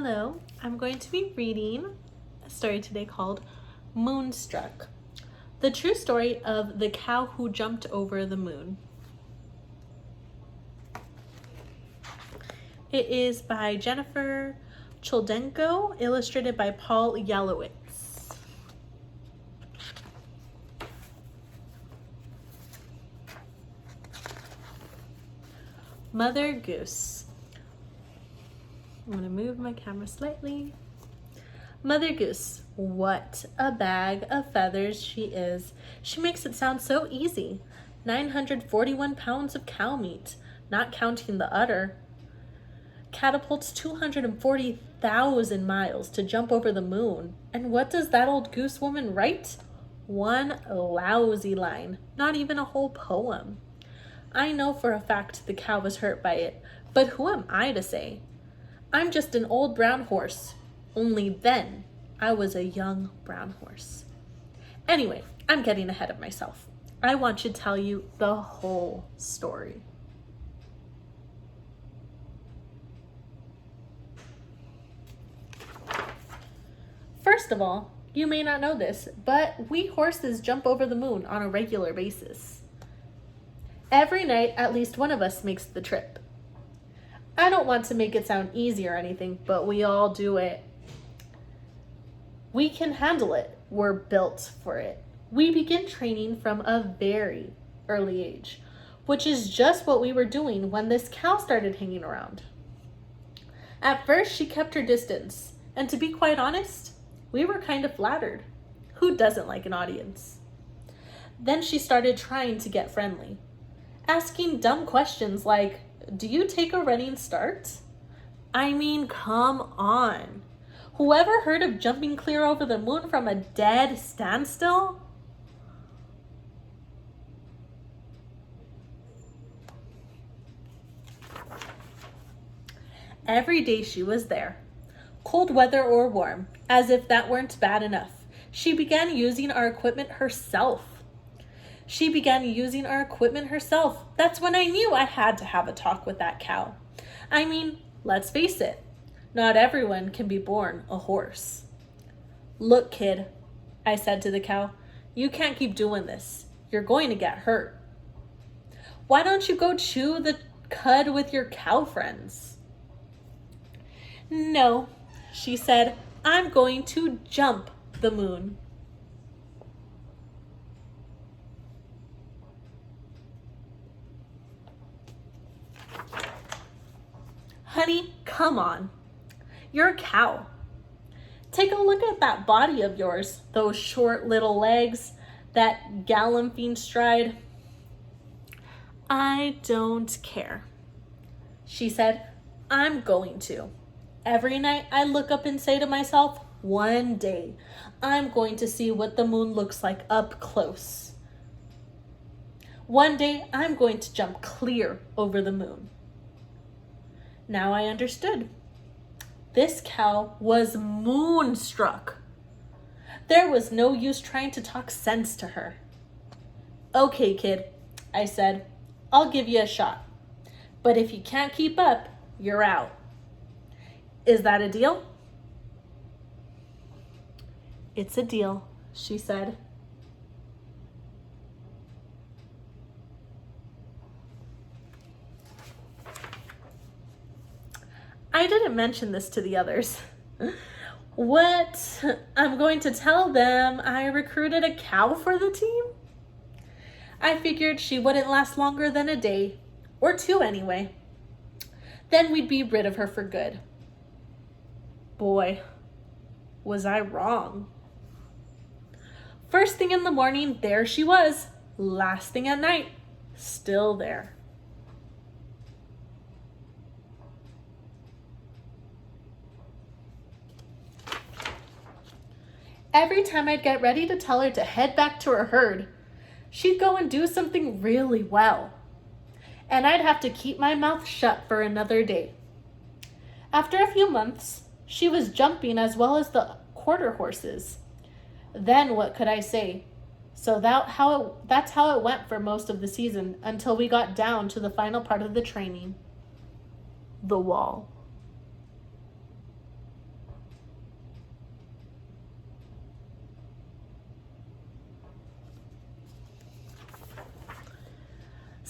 Hello, I'm going to be reading a story today called Moonstruck, the true story of the cow who jumped over the moon. It is by Jennifer Choldenko, illustrated by Paul Yalowitz. Mother Goose. I'm going to move my camera slightly. Mother Goose, what a bag of feathers she is. She makes it sound so easy. 941 pounds of cow meat, not counting the udder. Catapults 240,000 miles to jump over the moon. And what does that old goose woman write? One lousy line, not even a whole poem. I know for a fact the cow was hurt by it, but who am I to say? I'm just an old brown horse. Only then, I was a young brown horse. Anyway, I'm getting ahead of myself. I want to tell you the whole story. First of all, you may not know this, but we horses jump over the moon on a regular basis. Every night, at least one of us makes the trip. I don't want to make it sound easy or anything, but we all do it. We can handle it. We're built for it. We begin training from a very early age, which is just what we were doing when this cow started hanging around. At first, she kept her distance, and to be quite honest, we were kind of flattered. Who doesn't like an audience? Then she started trying to get friendly, asking dumb questions like, do you take a running start? I mean, come on. Whoever heard of jumping clear over the moon from a dead standstill? Every day she was there, cold weather or warm, as if that weren't bad enough. She began using our equipment herself. That's when I knew I had to have a talk with that cow. I mean, let's face it, not everyone can be born a horse. Look, kid, I said to the cow, you can't keep doing this. You're going to get hurt. Why don't you go chew the cud with your cow friends? No, she said, I'm going to jump the moon. Honey, come on. You're a cow. Take a look at that body of yours, those short little legs, that galloping stride. I don't care. She said, I'm going to. Every night I look up and say to myself, one day I'm going to see what the moon looks like up close. One day I'm going to jump clear over the moon. Now I understood. This cow was moonstruck. There was no use trying to talk sense to her. Okay, kid, I said, I'll give you a shot. But if you can't keep up, you're out. Is that a deal? It's a deal, she said. I didn't mention this to the others. What? I'm going to tell them I recruited a cow for the team? I figured she wouldn't last longer than a day, or two anyway. Then we'd be rid of her for good. Boy, was I wrong. First thing in the morning, there she was. Last thing at night, still there. Every time I'd get ready to tell her to head back to her herd, she'd go and do something really well. And I'd have to keep my mouth shut for another day. After a few months, she was jumping as well as the quarter horses. Then what could I say? So that's how it went for most of the season until we got down to the final part of the training, the wall.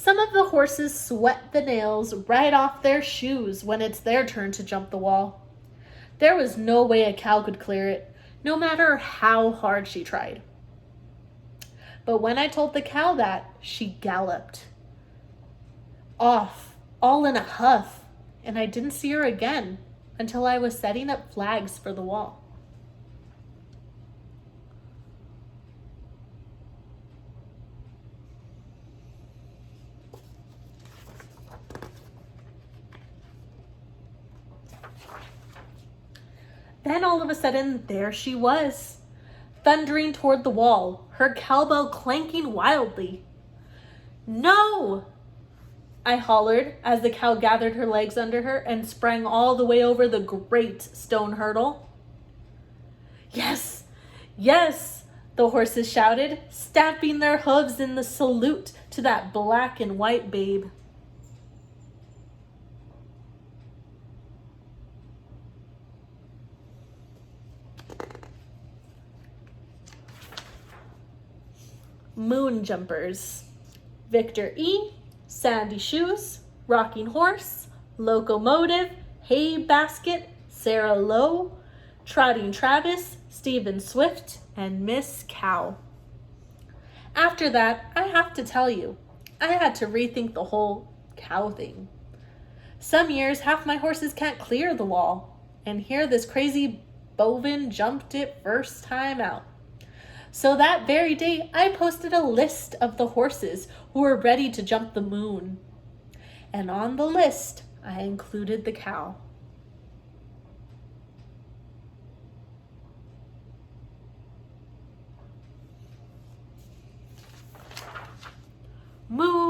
Some of the horses sweat the nails right off their shoes when it's their turn to jump the wall. There was no way a cow could clear it, no matter how hard she tried. But when I told the cow that, she galloped off, all in a huff, and I didn't see her again until I was setting up flags for the wall. Then all of a sudden, there she was, thundering toward the wall, her cowbell clanking wildly. "No!" I hollered as the cow gathered her legs under her and sprang all the way over the great stone hurdle. "Yes, yes," the horses shouted, stamping their hooves in the salute to that black and white babe. Moon jumpers. Victor E., Sandy Shoes, Rocking Horse, Locomotive, Hay Basket, Sarah Lowe, Trotting Travis, Stephen Swift, and Miss Cow. After that, I have to tell you, I had to rethink the whole cow thing. Some years, half my horses can't clear the wall, and here this crazy bovine jumped it first time out. So that very day, I posted a list of the horses who were ready to jump the moon. And on the list, I included the cow. Moo!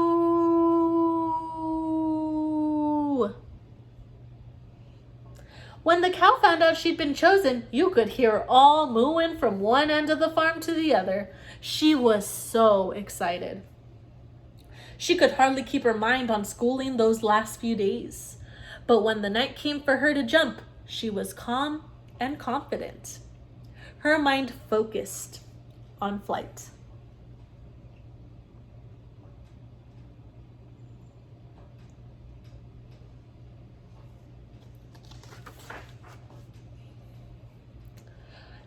When the cow found out she'd been chosen, you could hear her all mooing from one end of the farm to the other. She was so excited. She could hardly keep her mind on schooling those last few days. But when the night came for her to jump, she was calm and confident. Her mind focused on flight.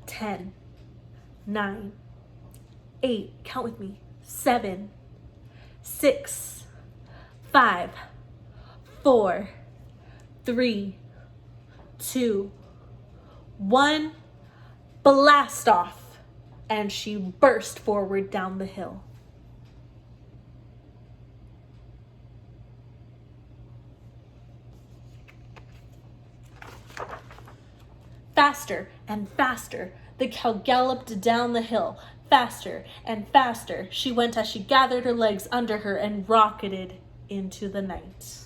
Ten, 9, 8, count with me, 7, 6, 5, 4, 3, 2, 1, blast off, and she burst forward down the hill. Faster and faster, the cow galloped down the hill. Faster and faster she went as she gathered her legs under her and rocketed into the night.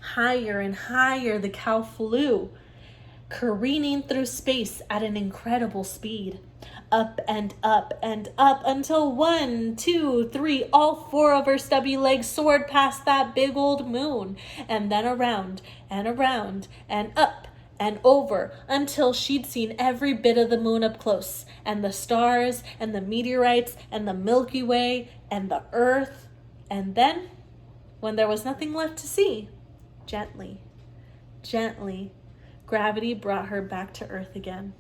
Higher and higher the cow flew, careening through space at an incredible speed. Up and up and up until 1, 2, 3, all 4 of her stubby legs soared past that big old moon, and then around and around and up and over until she'd seen every bit of the moon up close, and the stars and the meteorites and the Milky Way and the Earth. And then, when there was nothing left to see, gently, gently, gravity brought her back to Earth again.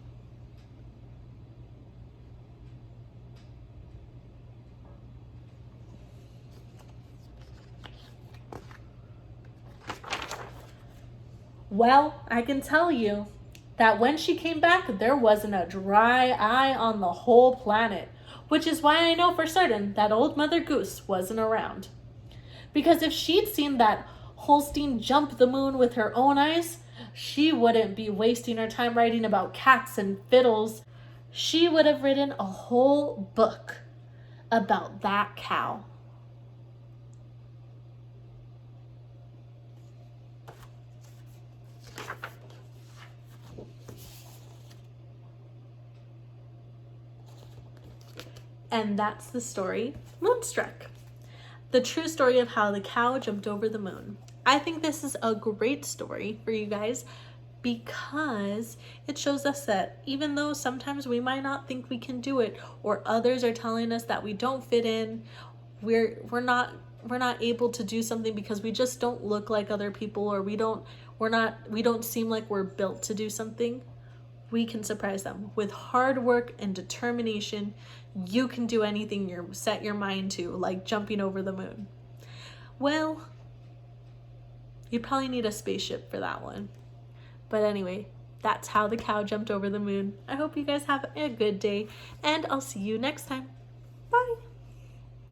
Well, I can tell you that when she came back, there wasn't a dry eye on the whole planet, which is why I know for certain that old Mother Goose wasn't around. Because if she'd seen that Holstein jump the moon with her own eyes, she wouldn't be wasting her time writing about cats and fiddles. She would have written a whole book about that cow. And that's the story, Moonstruck. The true story of how the cow jumped over the moon. I think this is a great story for you guys because it shows us that even though sometimes we might not think we can do it, or others are telling us that we don't fit in, we're not able to do something because we just don't look like other people, or we don't seem like we're built to do something, we can surprise them. With hard work and determination, you can do anything you set your mind to, like jumping over the moon. Well, you'd probably need a spaceship for that one. But anyway, that's how the cow jumped over the moon. I hope you guys have a good day, and I'll see you next time. Bye.